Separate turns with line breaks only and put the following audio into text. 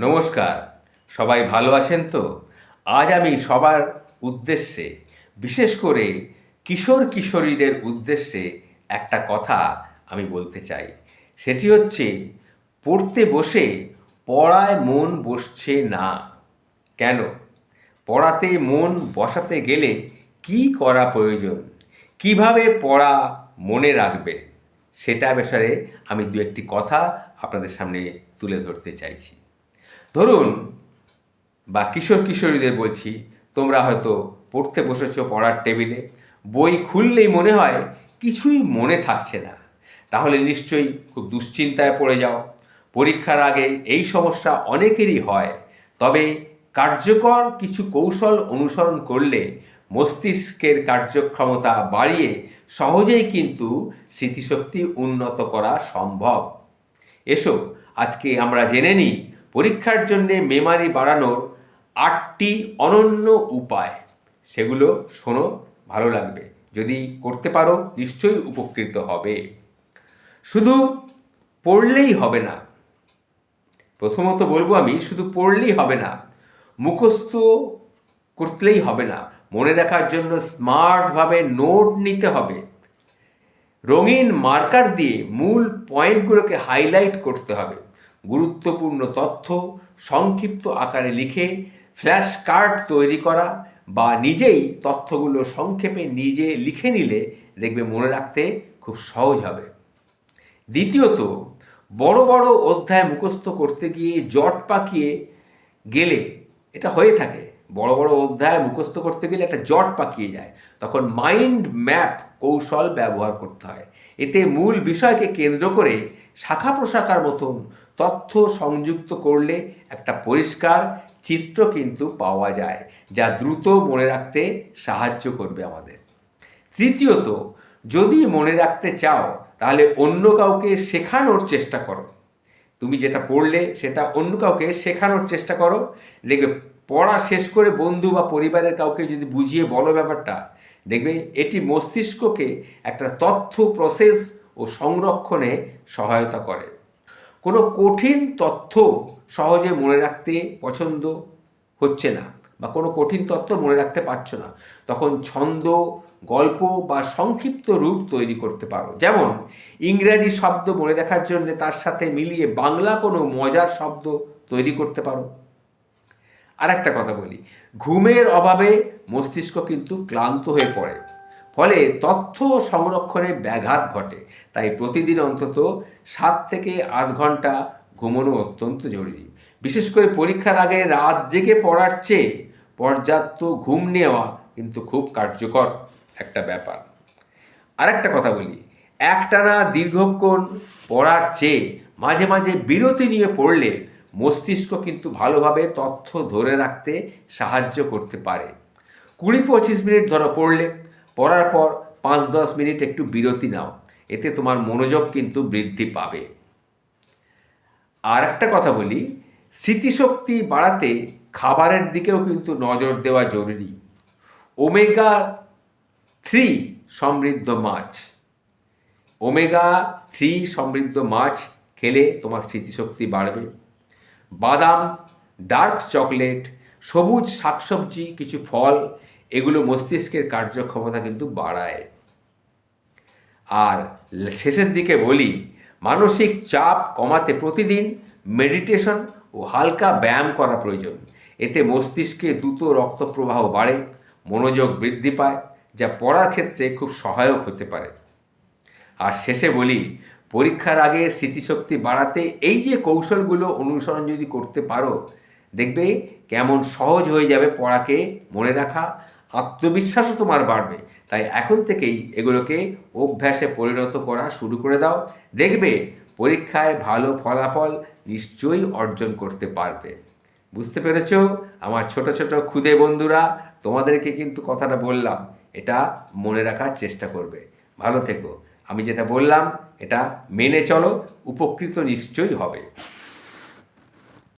নমস্কার, সবাই ভালো আছেন তো? আজ আমি সবার উদ্দেশ্যে, বিশেষ করে কিশোর কিশোরীদের উদ্দেশ্যে একটা কথা আমি বলতে চাই। সেটি হচ্ছে, পড়তে বসে পড়ায় মন বসছে না। কেন? পড়াতে মন বসাতে গেলে কি করা প্রয়োজন? কিভাবে পড়া মনে রাখবে? সেটা বিষয়ে আমি দু একটি কথা আপনাদের সামনে তুলে ধরতে চাইছি। ধরুন, বা কিশোর কিশোরীদের বলছি, তোমরা হয়তো পড়তে বসেছো পড়ার টেবিলে, বই খুললেই মনে হয় কিছুই মনে থাকছে না। তাহলে নিশ্চয়ই খুব দুশ্চিন্তায় পড়ে যাও। পরীক্ষার আগে এই সমস্যা অনেকেরই হয়। তবে কার্যকর কিছু কৌশল অনুসরণ করলে মস্তিষ্কের কার্যক্ষমতা বাড়িয়ে সহজেই কিন্তু স্মৃতিশক্তি উন্নত করা সম্ভব। এসো আজকে আমরা জেনে নিই পরীক্ষার জন্য মেমারি বাড়ানোর 8টি অনন্য উপায়। সেগুলো শোনো, ভালো লাগবে। যদি করতে পারো নিশ্চয়ই উপকৃত হবে। শুধু পড়লেই হবে না। প্রথমত বলবো আমি, শুধু পড়লেই হবে না, মুখস্থ করলেই হবে না। মনে রাখার জন্য স্মার্টভাবে নোট নিতে হবে। রঙিন মার্কার দিয়ে মূল পয়েন্টগুলোকে হাইলাইট করতে হবে। গুরুত্বপূর্ণ তথ্য সংক্ষিপ্ত আকারে লিখে ফ্ল্যাশ কার্ড তৈরি করা বা নিজেই তথ্যগুলো সংক্ষেপে নিজে লিখে নিলে দেখবে মনে রাখতে খুব সহজ হবে। দ্বিতীয়ত, বড় বড় অধ্যায় মুখস্থ করতে গিয়ে জট পাকিয়ে গেলে, এটা হয়ে থাকে, বড় বড় অধ্যায় মুখস্থ করতে গেলে একটা জট পাকিয়ে যায়, তখন মাইন্ড ম্যাপ কৌশল ব্যবহার করতে হয়। এতে মূল বিষয়কে কেন্দ্র করে শাখা প্রশাখার মতন তথ্য সংযুক্ত করলে একটা পরিষ্কার চিত্র কিন্তু পাওয়া যায়, যা দ্রুত মনে রাখতে সাহায্য করবে আমাদের। তৃতীয়ত, যদি মনে রাখতে চাও তাহলে অন্য কাউকে শেখানোর চেষ্টা করো। তুমি যেটা পড়লে সেটা অন্য কাউকে শেখানোর চেষ্টা করো। দেখবে পড়া শেষ করে বন্ধু বা পরিবারের কাউকে যদি বুঝিয়ে বলো ব্যাপারটা, দেখবে এটি মস্তিষ্ককে একটা তথ্য প্রসেস ও সংরক্ষণে সহায়তা করে। কোনো কঠিন তথ্য সহজে মনে রাখতে পছন্দ হচ্ছে না, বা কোনো কঠিন তথ্য মনে রাখতে পারছো না, তখন ছন্দ, গল্প বা সংক্ষিপ্ত রূপ তৈরি করতে পারো। যেমন ইংরাজি শব্দ মনে রাখার জন্য তার সাথে মিলিয়ে বাংলা কোনো মজার শব্দ তৈরি করতে পারো। আর একটা কথা বলি, ঘুমের অভাবে মস্তিষ্ক কিন্তু ক্লান্ত হয়ে পড়ে, ফলে তথ্য সংরক্ষণে ব্যাঘাত ঘটে। তাই প্রতিদিন অন্তত 7 থেকে 8 ঘন্টা ঘুমানো অত্যন্ত জরুরি। বিশেষ করে পরীক্ষার আগে রাত জেগে পড়ার চেয়ে পর্যাপ্ত ঘুম নেওয়া কিন্তু খুব কার্যকর একটা ব্যাপার। আর একটা কথা বলি, একটানা দীর্ঘক্ষণ পড়ার চেয়ে মাঝে মাঝে বিরতি নিয়ে পড়লে মস্তিষ্ক কিন্তু ভালোভাবে তথ্য ধরে রাখতে সাহায্য করতে পারে। 20-25 মিনিট ধরো পড়লে, পড়ার পর 5-10 মিনিট একটু বিরতি নাও, এতে তোমার মনোযোগ কিন্তু বৃদ্ধি পাবে। আর একটা কথা বলি, স্মৃতিশক্তি বাড়াতে খাবারের দিকেও কিন্তু নজর দেওয়া জরুরি। ওমেগা 3 সমৃদ্ধ মাছ, ওমেগা 3 সমৃদ্ধ মাছ খেলে তোমার স্মৃতিশক্তি বাড়বে। বাদাম, ডার্ক চকলেট, সবুজ শাকসবজি, কিছু ফল, এগুলো মস্তিষ্কের কার্যক্ষমতা কিন্তু বাড়ায়। আর শেষের দিকে বলি, মানসিক চাপ কমাতে প্রতিদিন মেডিটেশন ও হালকা ব্যায়াম করা প্রয়োজন। এতে মস্তিষ্কে দ্রুত রক্ত প্রবাহ বাড়ে, মনোযোগ বৃদ্ধি পায়, যা পড়ার ক্ষেত্রে খুব সহায়ক হতে পারে। আর শেষে বলি, পরীক্ষার আগে স্মৃতিশক্তি বাড়াতে এই যে কৌশলগুলো অনুসরণ যদি করতে পারো, দেখবে কেমন সহজ হয়ে যাবে পড়াকে মনে রাখা, আত্মবিশ্বাসও তোমার বাড়বে। তাই এখন থেকেই এগুলোকে অভ্যাসে পরিণত করা শুরু করে দাও, দেখবে পরীক্ষায় ভালো ফলাফল নিশ্চয়ই অর্জন করতে পারবে। বুঝতে পেরেছো আমার ছোট ছোট ক্ষুদে বন্ধুরা? তোমাদেরকে কিন্তু কথাটা বললাম, এটা মনে রাখার চেষ্টা করবে। ভালো থেকো। আমি যেটা বললাম এটা মেনে চলো, উপকৃত নিশ্চয়ই হবে।